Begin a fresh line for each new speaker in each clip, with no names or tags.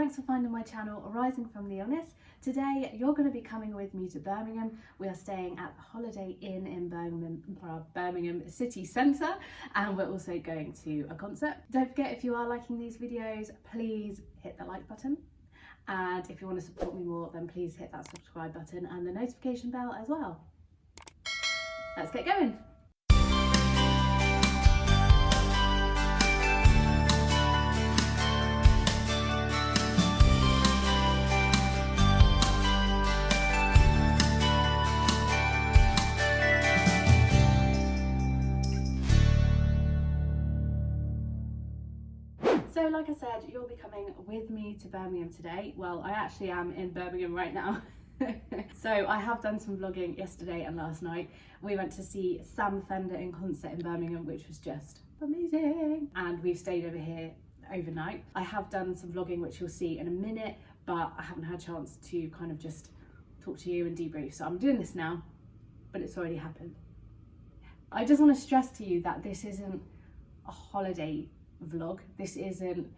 thanks for finding my channel Rising from the Illness. Today you're going to be coming with me to Birmingham. We are staying at the Holiday Inn in Birmingham city centre, and we're also going to a concert. Don't forget, if you are liking these videos, please hit the like button, and if you want to support me more, then please hit that subscribe button and the notification bell as well. Let's get going. So like I said, you'll be coming with me to Birmingham today. Well, I actually am in Birmingham right now. So I have done some vlogging yesterday and last night. We went to see Sam Fender in concert in Birmingham, which was just amazing. And we've stayed over here overnight. I have done some vlogging, which you'll see in a minute, but I haven't had a chance to kind of just talk to you and debrief. So I'm doing this now, but it's already happened. I just want to stress to you that this isn't a holiday vlog. This isn't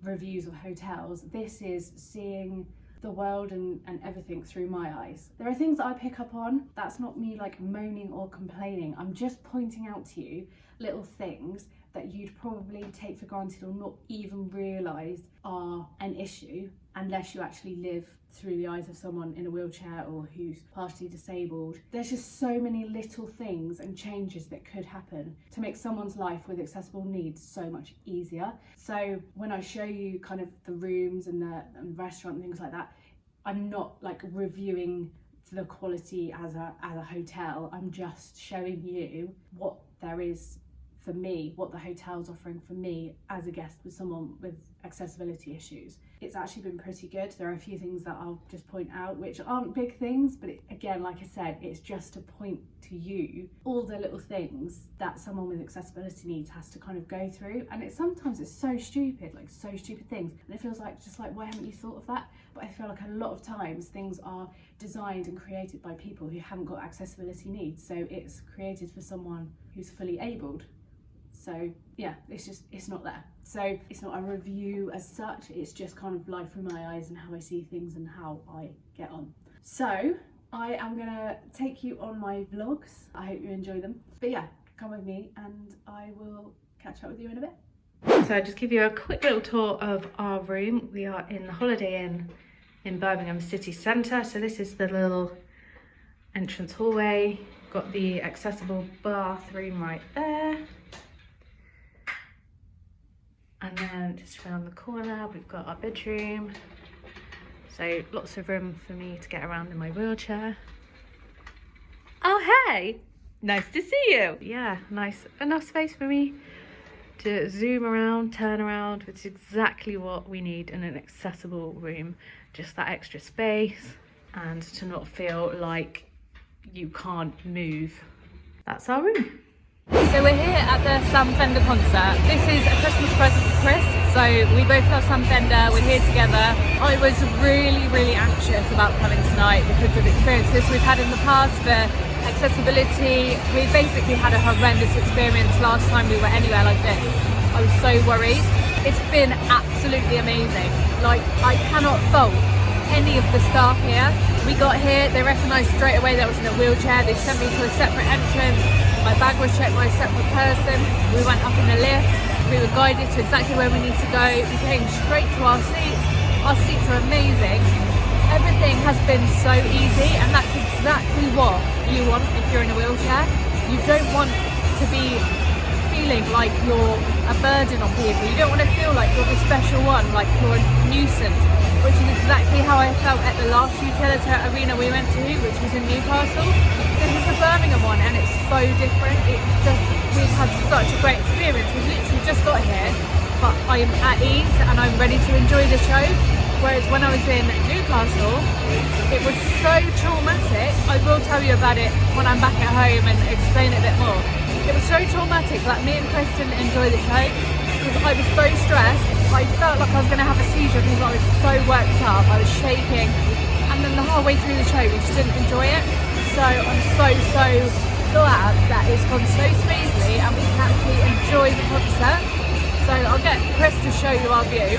reviews of hotels. This is seeing the world and everything through my eyes. There are things that I pick up on. That's not me like moaning or complaining. I'm just pointing out to you little things that you'd probably take for granted or not even realise are an issue unless you actually live through the eyes of someone in a wheelchair or who's partially disabled. There's just so many little things and changes that could happen to make someone's life with accessible needs so much easier. So when I show you kind of the rooms and the restaurant and things like that, I'm not like reviewing the quality as a hotel. I'm just showing you what there is for me, what the hotel's offering for me as a guest with someone with accessibility issues. It's actually been pretty good. There are a few things that I'll just point out which aren't big things, but again, like I said, it's just to point to you all the little things that someone with accessibility needs has to kind of go through. And sometimes it's so stupid, like so stupid things, and it feels like just like, why haven't you thought of that? But I feel like a lot of times things are designed and created by people who haven't got accessibility needs, so it's created for someone who's fully abled. So yeah, it's not there. So it's not a review as such, it's just kind of life through my eyes and how I see things and how I get on. So I am gonna take you on my vlogs. I hope you enjoy them. But yeah, come with me and I will catch up with you in a bit. So I'll just give you a quick little tour of our room. We are in the Holiday Inn in Birmingham city centre. So this is the little entrance hallway. Got the accessible bathroom right there. And then just around the corner, we've got our bedroom. So lots of room for me to get around in my wheelchair. Oh, hey, nice to see you. Yeah, nice, enough space for me to zoom around, turn around, which is exactly what we need in an accessible room. Just that extra space and to not feel like you can't move. That's our room.
So we're here at the Sam Fender concert. This is a Christmas present for Chris. So we both love Sam Fender, we're here together. I was really anxious about coming tonight because of experiences we've had in the past for accessibility. We basically had a horrendous experience last time we were anywhere like this. I was so worried. It's been absolutely amazing. Like, I cannot fault any of the staff here. We got here, they recognised straight away that I was in a wheelchair. They sent me to a separate entrance. My bag was checked by a separate person. We went up in the lift. We were guided to exactly where we need to go. We came straight to our seats. Our seats are amazing. Everything has been so easy, and that's exactly what you want if you're in a wheelchair. You don't want to be feeling like you're a burden on people. You don't want to feel like you're the special one, like you're a nuisance, which is exactly how I felt at the last utility arena we went to, which was in Newcastle. This is the Birmingham one, and it's so different. We've had such a great experience. We've literally just got here, but I'm at ease and I'm ready to enjoy the show. Whereas when I was in Newcastle, it was so traumatic. I will tell you about it when I'm back at home and explain it a bit more. It was so traumatic that me and Chris didn't enjoy the show because I was so stressed. I felt like I was going to have a seizure because I was so worked up. I was shaking, and then the whole way through the show we just didn't enjoy it. So I'm so glad that it's gone so smoothly and we can actually enjoy the concert. So I'll get Chris to show you our view.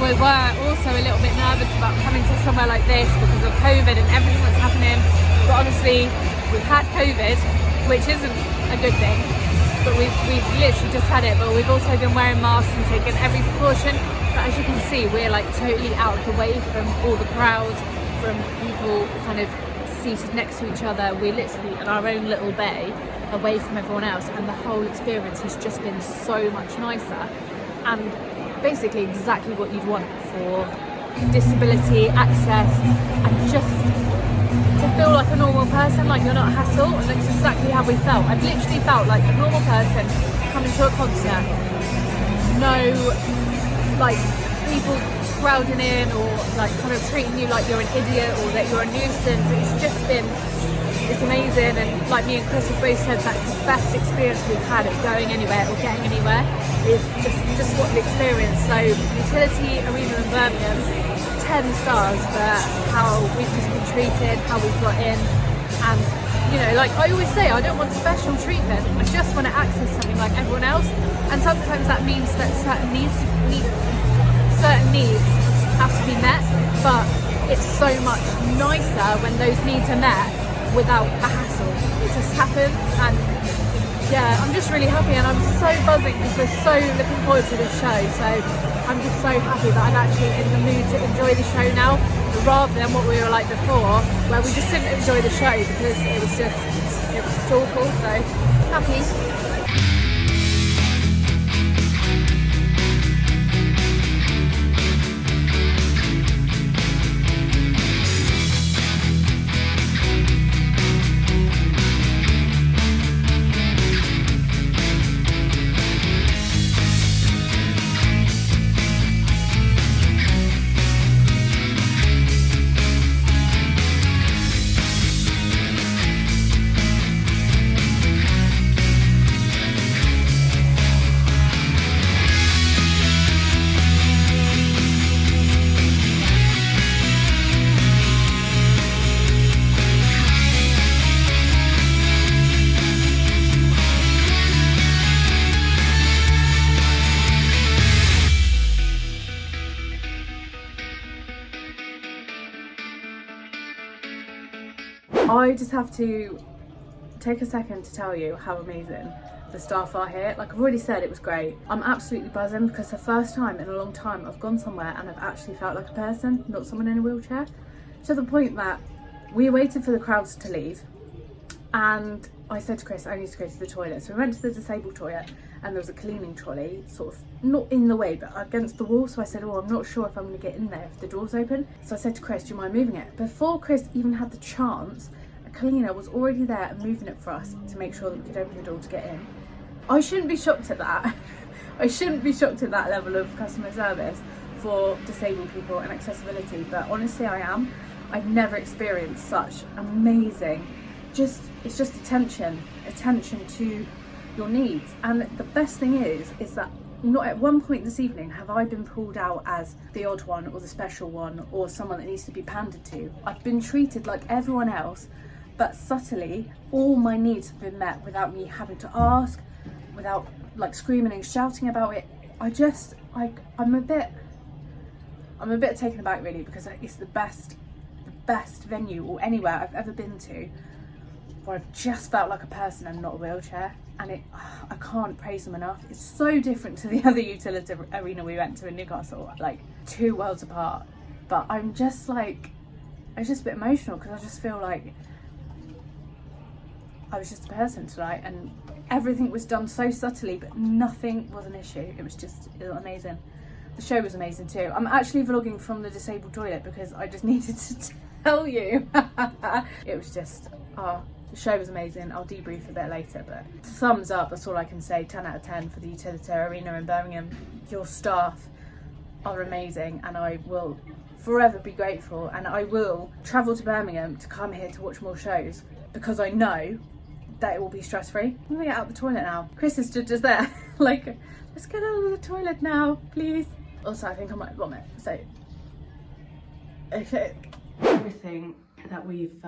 we were also a little bit nervous about coming to somewhere like this because of COVID and everything that's happening. But honestly, we've had COVID, which isn't a good thing, but we've literally just had it. But we've also been wearing masks and taking every precaution. But as you can see, we're like totally out of the way from all the crowds, from people kind of seated next to each other. We're literally in our own little bay away from everyone else, and the whole experience has just been so much nicer and basically exactly what you'd want for disability access and just to feel like a normal person, like you're not a hassle. And that's exactly how we felt. I've literally felt like a normal person coming to a concert. No like people crowding in or like kind of treating you like you're an idiot or that you're a nuisance. It's amazing, and like me and Chris have both said, that's the best experience we've had of going anywhere or getting anywhere, is just what the experience. So Utility Arena in Birmingham, 10 stars for how we've just been treated, how we've got in, and you know, like I always say, I don't want special treatment, I just want to access something like everyone else. And sometimes that means that certain needs have to be met, but it's so much nicer when those needs are met without a hassle. It just happens, and yeah, I'm just really happy, and I'm so buzzing because we're so looking forward to this show. So I'm just so happy that I'm actually in the mood to enjoy the show now, rather than what we were like before, where we just didn't enjoy the show because it was just awful. So happy. I just have to take a second to tell you how amazing the staff are here. Like I've already said, it was great. I'm absolutely buzzing because the first time in a long time I've gone somewhere and I've actually felt like a person, not someone in a wheelchair. To the point that we waited for the crowds to leave and I said to Chris, I need to go to the toilet. So we went to the disabled toilet and there was a cleaning trolley sort of not in the way but against the wall. So I said, oh, I'm not sure if I'm going to get in there if the door's open. So I said to Chris, do you mind moving it? Before Chris even had the chance, a cleaner was already there and moving it for us to make sure that we could open the door to get in. I shouldn't be shocked at that. I shouldn't be shocked at that level of customer service for disabled people and accessibility, but honestly I am. I've never experienced such amazing, it's just attention to your needs. And the best thing is that not at one point this evening have I been pulled out as the odd one or the special one or someone that needs to be pandered to. I've been treated like everyone else, but subtly all my needs have been met without me having to ask, without like screaming and shouting about it. I'm a bit taken aback really, because it's the best venue or anywhere I've ever been to where I've just felt like a person and not a wheelchair, and I can't praise them enough. It's so different to the other utility arena we went to in Newcastle, like 2 worlds apart. But I was just a bit emotional because I just feel like I was just a person tonight, and everything was done so subtly, but nothing was an issue. It was amazing. The show was amazing too. I'm actually vlogging from the disabled toilet because I just needed to tell you. It was just, the show was amazing. I'll debrief a bit later, but thumbs up, that's all I can say. 10 out of 10 for the Utility Arena in Birmingham. Your staff are amazing, and I will forever be grateful, and I will travel to Birmingham to come here to watch more shows because I know that it will be stress-free. I'm gonna get out of the toilet now. Chris is just there, like, let's get out of the toilet now, please. Also, I think I might vomit, so, okay. Everything that we've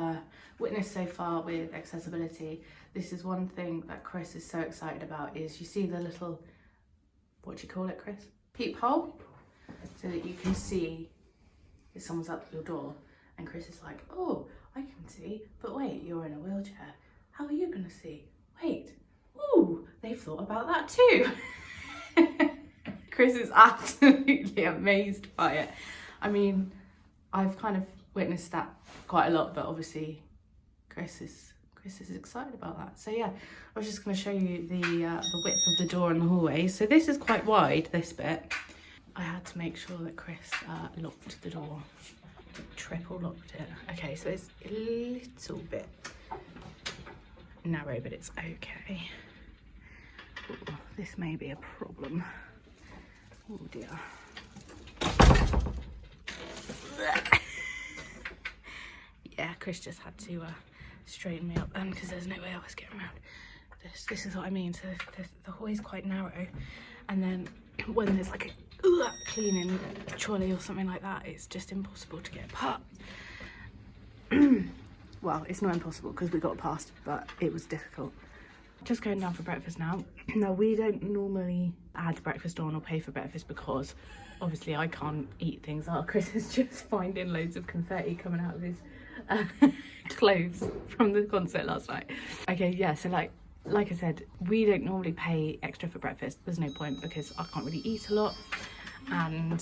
witnessed so far with accessibility, this is one thing that Chris is so excited about, is you see the little, what do you call it, Chris? Peephole?
so that you can see if someone's at your door. And Chris is like, oh, I can see, but wait, you're in a wheelchair. How are you gonna see? Wait, ooh, they've thought about that too. Chris is absolutely amazed by it. I mean, I've kind of witnessed that quite a lot, but obviously Chris is excited about that. So yeah, I was just going to show you the width of the door in the hallway. So this is quite wide, this bit. I had to make sure that Chris locked the door, triple locked it. Okay, so it's a little bit narrow, but it's okay. Ooh, this may be a problem. Oh dear. Yeah, Chris just had to straighten me up then because there's no way I was getting around this. This is what I mean. So the hallway is quite narrow, and then when there's like a cleaning trolley or something like that, it's just impossible to get past. Well, it's not impossible because we got past, but it was difficult. Just going down for breakfast now. Now, we don't normally add breakfast on or pay for breakfast because obviously I can't eat things up. Chris is just finding loads of confetti coming out of his clothes from the concert last night. Okay, yeah, so like I said, we don't normally pay extra for breakfast. There's no point because I can't really eat a lot, and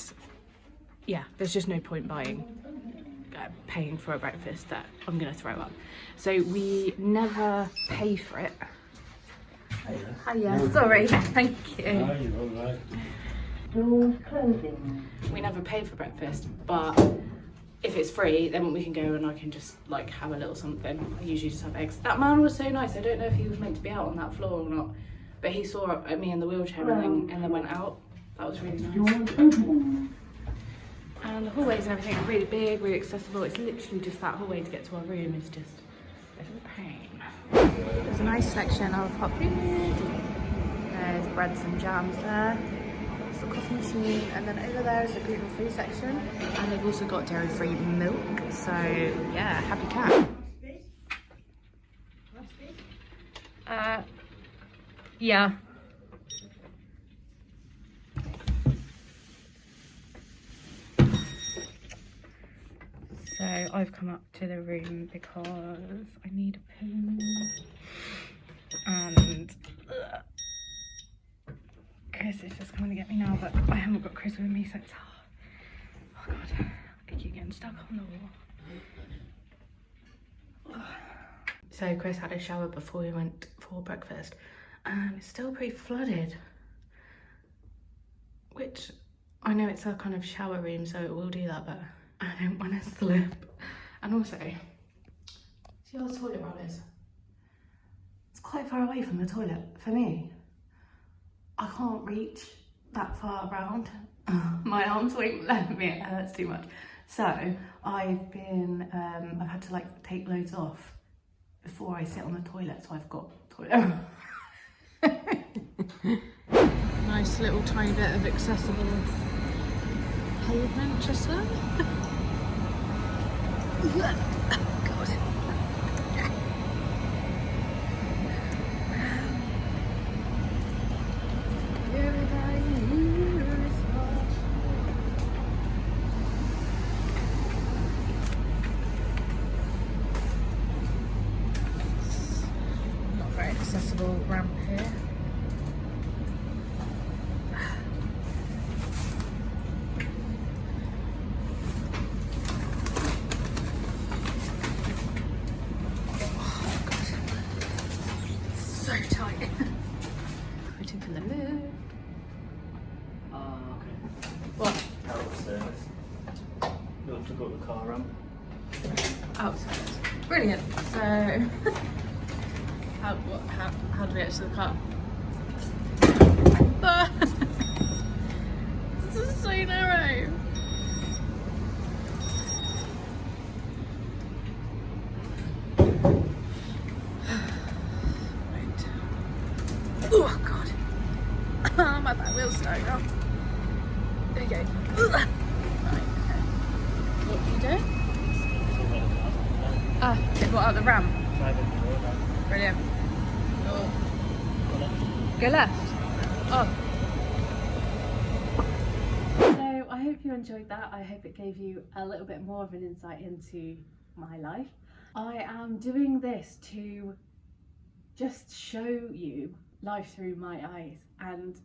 yeah, there's just no point paying for a breakfast that I'm gonna throw up. So we never pay for it. Hiya, sorry, thank you. We never pay for breakfast, but if it's free, then we can go and I can just like have a little something. I usually just have eggs. That man was so nice. I don't know if he was meant to be out on that floor or not, but he saw me in the wheelchair and then went out. That was really nice. And the hallways and everything are really big, really accessible. It's literally just that hallway to get to our room is just a bit of a pain. There's a nice selection of hot food. There's breads and jams there. There's the coffee machine, and then over there is the gluten-free section. And they've also got dairy-free milk. So yeah, happy cat. Yeah. So I've come up to the room because I need a poo, and Chris is just coming to get me now, but I haven't got Chris with me, so it's oh god, I keep getting stuck on the wall. So Chris had a shower before we went for breakfast, and it's still pretty flooded, which I know it's a kind of shower room, so it will do that, but I don't want to slip. And also, see how the toilet roll is? It's quite far away from the toilet for me. I can't reach that far around. My arms won't let me, it hurts too much. So I've had to like take loads off before I sit on the toilet, so I've got toilet. Nice little tiny bit of accessible pavement just there. God. Not very accessible ramp here. Waiting for the lift.
Okay.
What?
Out of service. You'll have to go to the car ramp.
Outside. Brilliant. So, how do we get to the car? This is so narrow. Oh god. My back wheel's starting now. There you go. Right, okay. What are you doing? They got out the ramp. Brilliant. Go left. Oh. So I hope you enjoyed that. I hope it gave you a little bit more of an insight into my life. I am doing this to just show you life through my eyes, and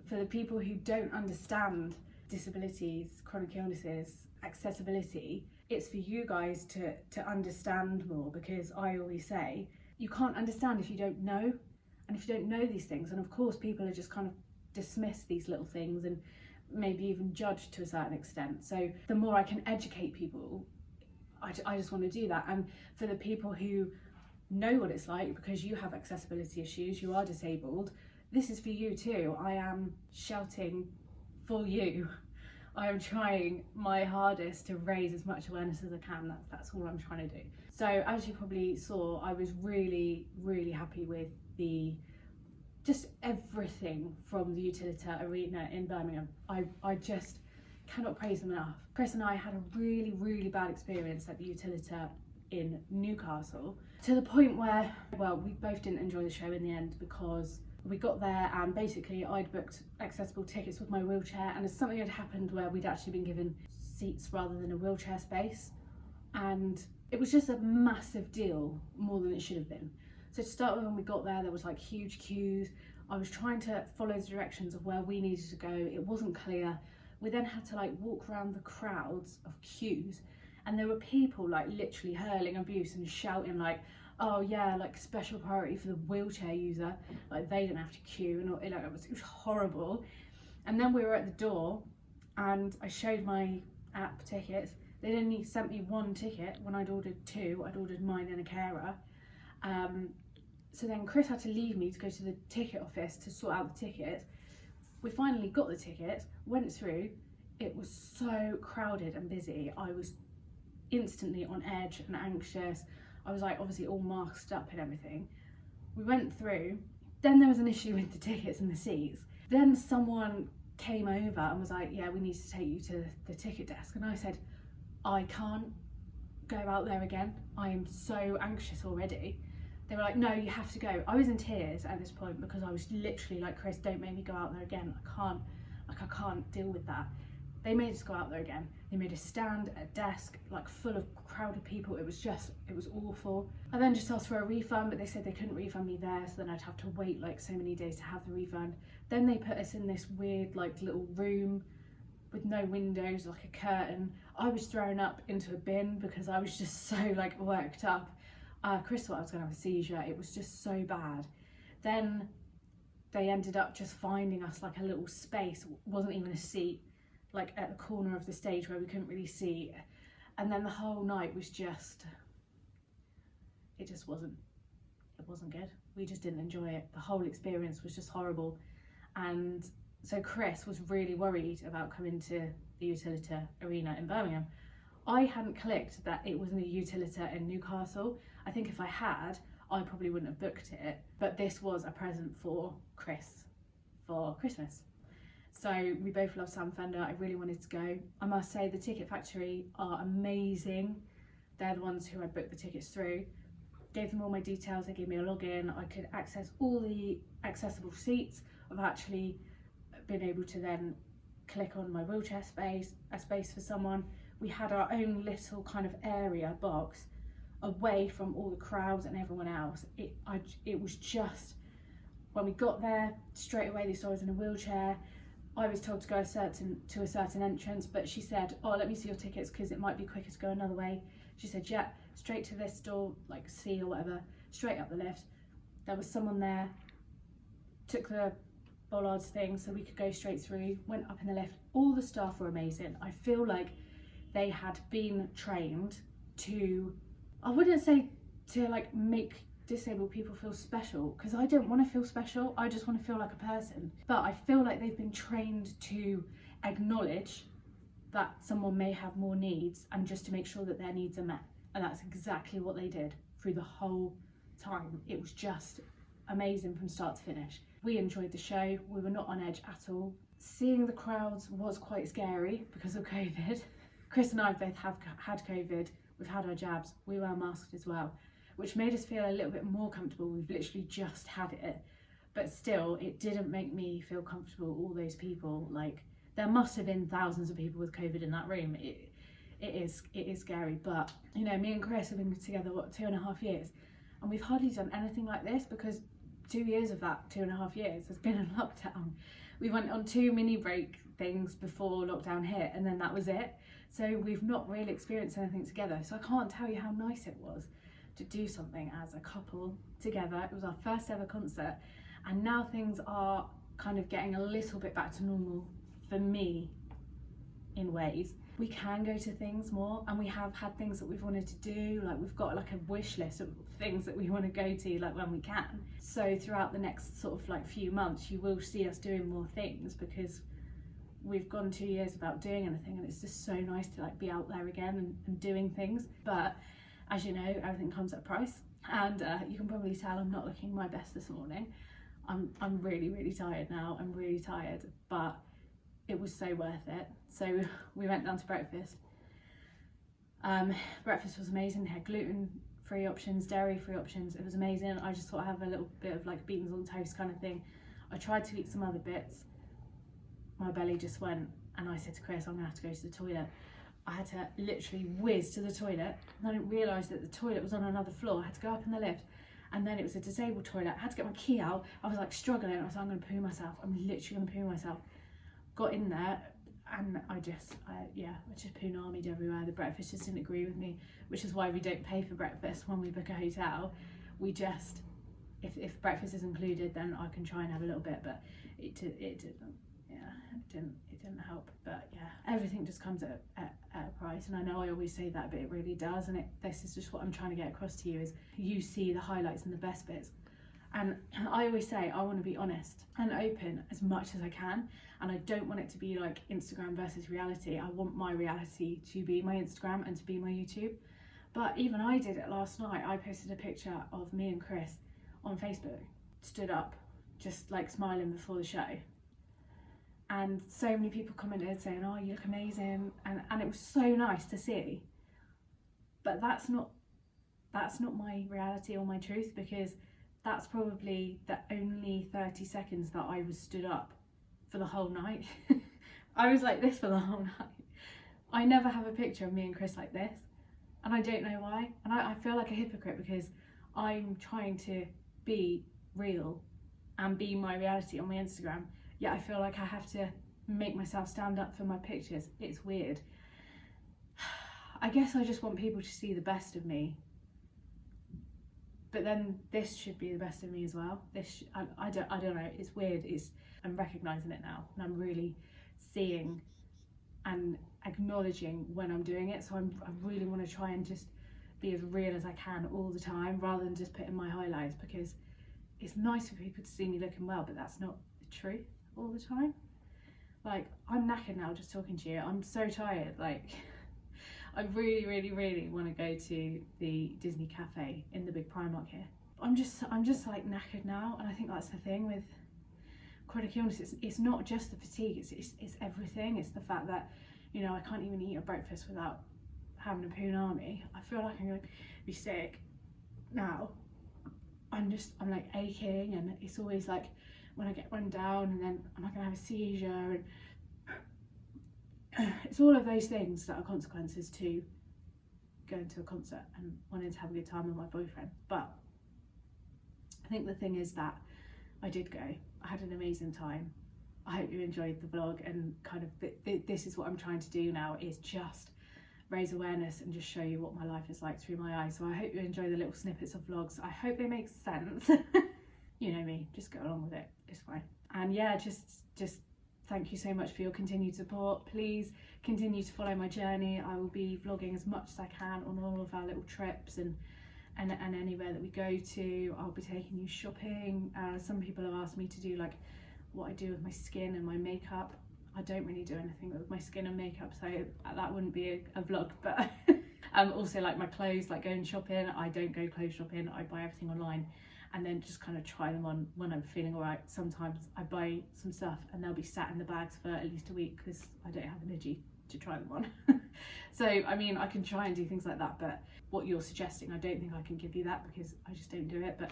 for the people who don't understand disabilities, chronic illnesses, accessibility, it's for you guys to understand more, because I always say you can't understand if you don't know, and if you don't know these things, and of course people are just kind of dismiss these little things and maybe even judge to a certain extent. So the more I can educate people, I just want to do that. And for the people who know what it's like, because you have accessibility issues, you are disabled, this is for you too. I am shouting for you. I am trying my hardest to raise as much awareness as I can. That's all I'm trying to do. So as you probably saw, I was really happy with just everything from the Utilita Arena in Birmingham. I just cannot praise them enough. Chris and I had a really bad experience at the Utilita in Newcastle, to the point where, well, we both didn't enjoy the show in the end, because we got there and basically I'd booked accessible tickets with my wheelchair, and something had happened where we'd actually been given seats rather than a wheelchair space, and it was just a massive deal, more than it should have been. So to start with, when we got there was like huge queues. I was trying to follow the directions of where we needed to go. It wasn't clear. We then had to like walk around the crowds of queues, and there were people like literally hurling abuse and shouting like, oh yeah, like special priority for the wheelchair user, like they didn't have to queue, and like, it was horrible. And then we were at the door and I showed my app tickets. They'd only sent me one ticket when I'd ordered two. I'd ordered mine and a carer. So then Chris had to leave me to go to the ticket office to sort out the tickets. We finally got the tickets, went through. It was so crowded and busy. I was instantly on edge and anxious. I was like obviously all masked up and everything. We went through, then there was an issue with the tickets and the seats. Then someone came over and was like, yeah, we need to take you to the ticket desk. And I said, I can't go out there again. I am so anxious already. They were like, no, you have to go. I was in tears at this point, because I was literally like, Chris, don't make me go out there again. I can't deal with that. They made us go out there again. They made us stand at a desk, like full of crowded people. It was awful. I then just asked for a refund, but they said they couldn't refund me there, so then I'd have to wait like so many days to have the refund. Then they put us in this weird like little room with no windows, like a curtain. I was thrown up into a bin because I was just so like worked up. Chris thought I was gonna have a seizure. It was just so bad. Then they ended up just finding us like a little space. It wasn't even a seat, like at the corner of the stage where we couldn't really see. And then the whole night was just, it wasn't good. We just didn't enjoy it. The whole experience was just horrible. And so Chris was really worried about coming to the Utilita Arena in Birmingham. I hadn't clicked that it was in the Utilita in Newcastle. I think if I had, I probably wouldn't have booked it. But this was a present for Chris for Christmas. So we both love Sam Fender. I really wanted to go. I must say the Ticket Factory are amazing. They're the ones who I booked the tickets through. Gave them all my details. They gave me a login. I could access all the accessible seats. I've actually been able to then click on my wheelchair space, a space for someone. We had our own little kind of area box away from all the crowds and everyone else. It was just, when we got there, straight away they saw us in a wheelchair. I was told to go to a certain entrance, but she said, oh, let me see your tickets because it might be quicker to go another way. She said, yeah, straight to this door, like C or whatever, straight up the lift. There was someone there, took the bollards thing so we could go straight through, went up in the lift. All the staff were amazing. I feel like they had been trained to, I wouldn't say to like make disabled people feel special, because I don't want to feel special, I just want to feel like a person. But I feel like they've been trained to acknowledge that someone may have more needs and just to make sure that their needs are met. And that's exactly what they did through the whole time. It was just amazing from start to finish. We enjoyed the show. We were not on edge at all. Seeing the crowds was quite scary because of COVID. Chris and I both have had COVID. We've had our jabs. We were masked as well, which made us feel a little bit more comfortable. We've literally just had it, but still it didn't make me feel comfortable. All those people, like, there must have been thousands of people with COVID in that room. It is scary, but you know, me and Chris have been together, what, 2.5 years, and we've hardly done anything like this, because 2 years of that 2.5 years has been in lockdown. We went on 2 mini break things before lockdown hit, and then that was it. So we've not really experienced anything together. So I can't tell you how nice it was to do something as a couple together. It was our first ever concert, and now things are kind of getting a little bit back to normal for me in ways. We can go to things more, and we have had things that we've wanted to do. Like, we've got like a wish list of things that we want to go to, like, when we can. So throughout the next sort of like few months, you will see us doing more things, because we've gone 2 years without doing anything, and it's just so nice to like be out there again and doing things. But as you know, everything comes at a price, and you can probably tell I'm not looking my best this morning. I'm really tired now. I'm really tired, but it was so worth it. So we went down to breakfast. Breakfast was amazing. They had gluten-free options, dairy-free options. It was amazing. I just thought I'd have a little bit of like beans on toast kind of thing. I tried to eat some other bits. My belly just went, and I said to Chris, I'm gonna have to go to the toilet. I had to literally whiz to the toilet, and I didn't realise that the toilet was on another floor. I had to go up in the lift, and then it was a disabled toilet. I had to get my key out. I was like struggling. I was like, I'm gonna poo myself. I'm literally gonna poo myself. Got in there, and I just poo-namied everywhere. The breakfast just didn't agree with me, which is why we don't pay for breakfast when we book a hotel. We just, if breakfast is included, then I can try and have a little bit, but it didn't help. But yeah, everything just comes at a price, and I know I always say that, but it really does. And this is just what I'm trying to get across to you, is you see the highlights and the best bits. And I always say I want to be honest and open as much as I can, and I don't want it to be like Instagram versus reality. I want my reality to be my Instagram and to be my YouTube. But even I did it last night. I posted a picture of me and Chris on Facebook, stood up, just like smiling before the show, and so many people commented saying, oh, you look amazing, and it was so nice to see. But that's not my reality or my truth, because that's probably the only 30 seconds that I was stood up for the whole night. I was like this for the whole night. I never have a picture of me and Chris like this, and I don't know why. And I feel like a hypocrite, because I'm trying to be real and be my reality on my Instagram, yet I feel like I have to make myself stand up for my pictures. It's weird. I guess I just want people to see the best of me. But then this should be the best of me as well. I don't know, it's weird. I'm recognising it now, and I'm really seeing and acknowledging when I'm doing it. So I really want to try and just be as real as I can all the time, rather than just putting my highlights, because it's nice for people to see me looking well, but that's not the truth all the time. Like, I'm knackered now just talking to you. I'm so tired. Like, I really want to go to the Disney cafe in the big Primark here. I'm just like knackered now, and I think that's the thing with chronic illness. It's not just the fatigue, it's everything. It's the fact that, you know, I can't even eat a breakfast without having a punami. I feel like I'm gonna be sick now. I'm like aching, and it's always like when I get run down, and then am I gonna have a seizure, and it's all of those things that are consequences to going to a concert and wanting to have a good time with my boyfriend. But I think the thing is that I did go. I had an amazing time. I hope you enjoyed the vlog, and kind of this is what I'm trying to do now, is just raise awareness and just show you what my life is like through my eyes. So I hope you enjoy the little snippets of vlogs. I hope they make sense. You know me, just go along with it, it's fine. And yeah, just thank you so much for your continued support. Please continue to follow my journey. I will be vlogging as much as I can on all of our little trips and anywhere that we go to. I'll be taking you shopping. Some people have asked me to do like what I do with my skin and my makeup. I don't really do anything with my skin and makeup, so that wouldn't be a vlog. But also like my clothes, like going shopping. I don't go clothes shopping. I buy everything online, and then just kind of try them on when I'm feeling alright. Sometimes I buy some stuff and they'll be sat in the bags for at least a week because I don't have energy to try them on. So I mean, I can try and do things like that, but what you're suggesting, I don't think I can give you that, because I just don't do it. But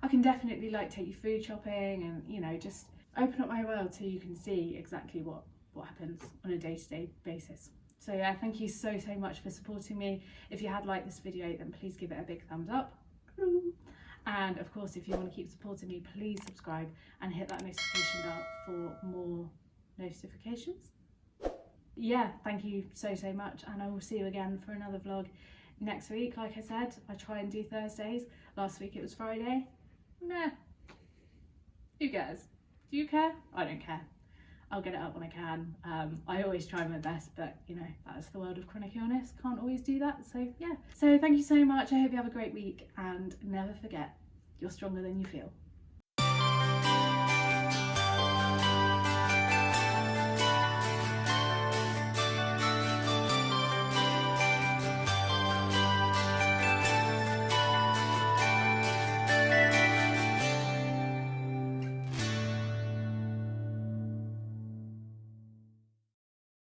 I can definitely like take you food shopping, and you know, just open up my world so you can see exactly what what happens on a day-to-day basis. So yeah, thank you so much for supporting me. If you had liked this video, then please give it a big thumbs up. And of course, if you want to keep supporting me, please subscribe and hit that notification bell for more notifications. Yeah, thank you so much, and I will see you again for another vlog next week. Like I said, I try and do Thursdays. Last week it was Friday. Nah, who cares? Do you care? I don't care. I'll get it up when I can. I always try my best, but you know, that's the world of chronic illness. Can't always do that. So yeah. So thank you so much. I hope you have a great week, and never forget, you're stronger than you feel.